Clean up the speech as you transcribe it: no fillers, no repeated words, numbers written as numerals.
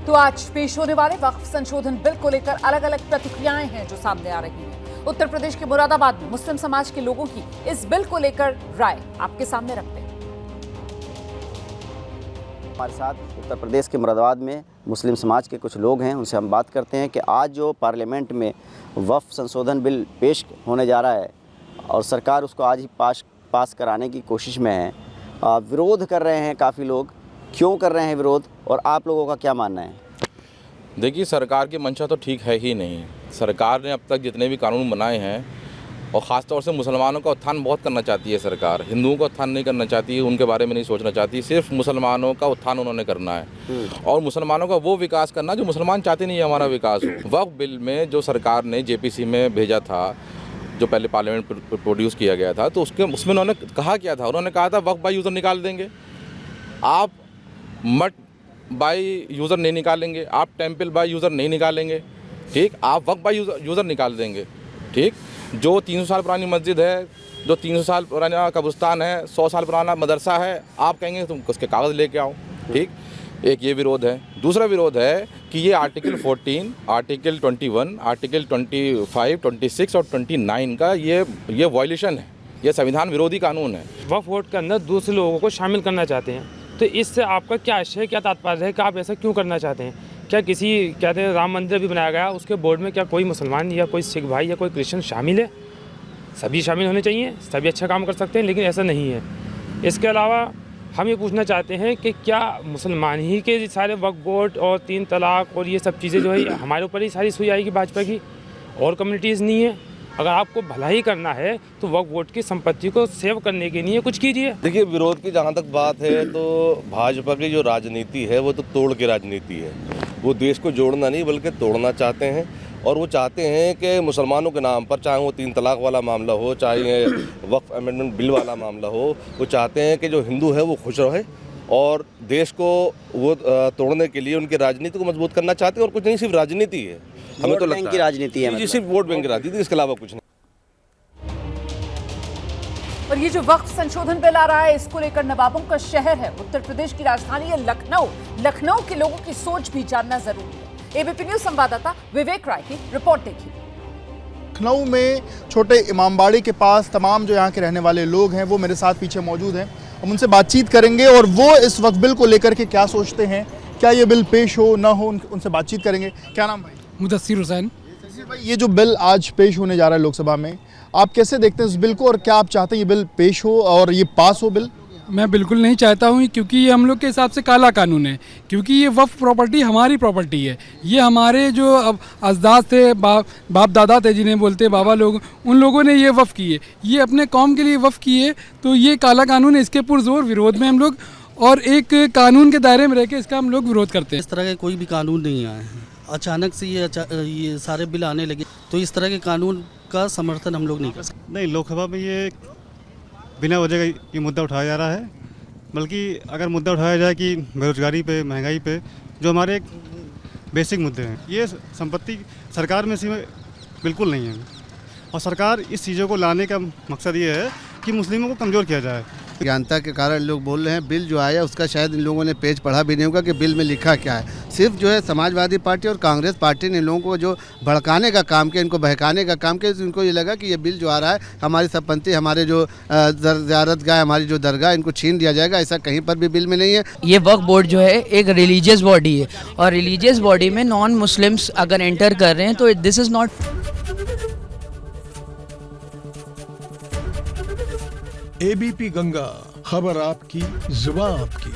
तो आज पेश होने वाले वक्फ संशोधन बिल को लेकर अलग अलग प्रतिक्रियाएं हैं जो सामने आ रही हैं। उत्तर प्रदेश के मुरादाबाद में मुस्लिम समाज के लोगों की इस बिल को लेकर राय आपके सामने रखते हैं। हमारे साथ उत्तर प्रदेश के मुरादाबाद में मुस्लिम समाज के कुछ लोग हैं, उनसे हम बात करते हैं कि आज जो पार्लियामेंट में वक्फ संशोधन बिल पेश होने जा रहा है और सरकार उसको आज ही पास कराने की कोशिश में है। विरोध कर रहे हैं काफ़ी लोग, क्यों कर रहे हैं विरोध और आप लोगों का क्या मानना है? देखिए, सरकार की मंशा तो ठीक है ही नहीं। सरकार ने अब तक जितने भी कानून बनाए हैं और ख़ास तौर से मुसलमानों का उत्थान बहुत करना चाहती है सरकार, हिंदुओं का उत्थान नहीं करना चाहती, उनके बारे में नहीं सोचना चाहती, सिर्फ मुसलमानों का उत्थान उन्होंने करना है और मुसलमानों का वो विकास करना जो मुसलमान चाहते नहीं है हमारा विकास हो। वक्फ बिल में जो सरकार ने जेपीसी में भेजा था, जो पहले पार्लियामेंट प्रोड्यूस किया गया था, तो उसमें उन्होंने कहा क्या था? उन्होंने कहा था वक्फ बाय यूज़र निकाल देंगे, आप मठ बाय यूज़र नहीं निकालेंगे, आप टेम्पल बाय यूज़र नहीं निकालेंगे, ठीक, आप वक्फ बाय यूज़र निकाल देंगे, ठीक। जो 300 साल पुरानी मस्जिद है, जो 300 साल पुराना कब्रिस्तान है, 100 साल पुराना मदरसा है, आप कहेंगे तुम उसके कागज़ लेके आओ, ठीक। एक ये विरोध है। दूसरा विरोध है कि ये आर्टिकल 14, आर्टिकल 21, आर्टिकल 25, 26 और 29 का ये वायलेशन है, ये संविधान विरोधी कानून है। वक्फ बोर्ड के अंदर दूसरे लोगों को शामिल करना चाहते हैं, तो इससे आपका क्या आशय, क्या तात्पर्य है कि आप ऐसा क्यों करना चाहते हैं? क्या किसी कहते हैं राम मंदिर भी बनाया गया, उसके बोर्ड में क्या कोई मुसलमान या कोई सिख भाई या कोई क्रिश्चियन शामिल है? सभी शामिल होने चाहिए, सभी अच्छा काम कर सकते हैं, लेकिन ऐसा नहीं है। इसके अलावा हम ये पूछना चाहते हैं कि क्या मुसलमान ही के सारे वक्फ बोर्ड और 3 तलाक और ये सब चीज़ें जो है हमारे ऊपर ही सारी सुई आएगी भाजपा की, और कम्युनिटीज़ नहीं है? अगर आपको भला ही करना है तो वक्फ बोर्ड की संपत्ति को सेव करने के लिए कुछ कीजिए। देखिए, विरोध की जहाँ तक बात है तो भाजपा की जो राजनीति है वो तो तोड़ के राजनीति है। वो देश को जोड़ना नहीं बल्कि तोड़ना चाहते हैं और वो चाहते हैं कि मुसलमानों के नाम पर, चाहे वो 3 तलाक वाला मामला हो, चाहे वक्फ अमेंडमेंट बिल वाला मामला हो, वो चाहते हैं कि जो हिंदू है वो खुश रहे और देश को वो तोड़ने के लिए उनकी राजनीति को मजबूत करना चाहते हैं। और कुछ नहीं, सिर्फ राजनीति है, हमें तो लगता है राजनीति है, जी, सिर्फ वोट बैंक की राजनीति, इसके अलावा कुछ नहीं। और ये जो वक्फ संशोधन बिल आ रहा है, इसको लेकर नवाबों का शहर है, उत्तर प्रदेश की राजधानी है लखनऊ के लोगों की सोच भी जानना जरूरी है। एबीपी न्यूज संवाददाता विवेक राय की रिपोर्ट देखिए। लखनऊ में छोटे इमामबाड़ी के पास तमाम जो यहाँ के रहने वाले लोग हैं वो मेरे साथ पीछे मौजूद हैं। हम उनसे बातचीत करेंगे और वो इस वक्फ बिल को लेकर के क्या सोचते हैं, क्या ये बिल पेश हो ना हो, उनसे बातचीत करेंगे। क्या नाम भाई? मुदस्सिर हुसैन। भाई, ये जो बिल आज पेश होने जा रहा है लोकसभा में, आप कैसे देखते हैं इस बिल को और क्या आप चाहते हैं ये बिल पेश हो और ये पास हो बिल? मैं बिल्कुल नहीं चाहता हूँ, क्योंकि ये हम लोग के हिसाब से काला कानून है, क्योंकि ये वक्फ प्रॉपर्टी हमारी प्रॉपर्टी है। ये हमारे जो अब अजदाद थे, बाप दादा थे जिन्हें बोलते बाबा लोग, उन लोगों ने ये वक्फ किए, ये अपने कौम के लिए वक्फ किए, तो ये काला कानून है। इसके पुरजोर विरोध में हम लोग और एक कानून के दायरे में रह के इसका हम लोग विरोध करते हैं। इस तरह के कोई भी कानून नहीं आए हैं, अचानक से ये सारे बिल आने लगे, तो इस तरह के कानून का समर्थन हम लोग नहीं कर सकते। नहीं, लोकसभा में ये बिना वजह का ये मुद्दा उठाया जा रहा है, बल्कि अगर मुद्दा उठाया जाए कि बेरोजगारी पे, महंगाई पे, जो हमारे एक बेसिक मुद्दे हैं, ये संपत्ति सरकार में सीमा बिल्कुल नहीं है और सरकार इस चीज़ों को लाने का मकसद ये है कि मुस्लिमों को कमज़ोर किया जाए। ज्ञानता के कारण लोग बोल रहे हैं बिल जो आया उसका शायद इन लोगों ने पेज पढ़ा भी नहीं होगा कि बिल में लिखा क्या है। सिर्फ जो है समाजवादी पार्टी और कांग्रेस पार्टी ने लोगों को जो भड़काने का काम किया, इनको बहकाने का काम किया, इनको ये लगा कि ये बिल जो आ रहा है हमारी संपत्ति, हमारे जो ज़ियारत गाह, हमारी जो दरगाह, इनको छीन दिया जाएगा। ऐसा कहीं पर भी बिल में नहीं है। ये वक्फ बोर्ड जो है एक रिलीजियस बॉडी है और रिलीजियस बॉडी में नॉन मुस्लिम्स अगर एंटर कर रहे हैं तो this is not. ABP Ganga, खबर आपकी, जुबान आपकी।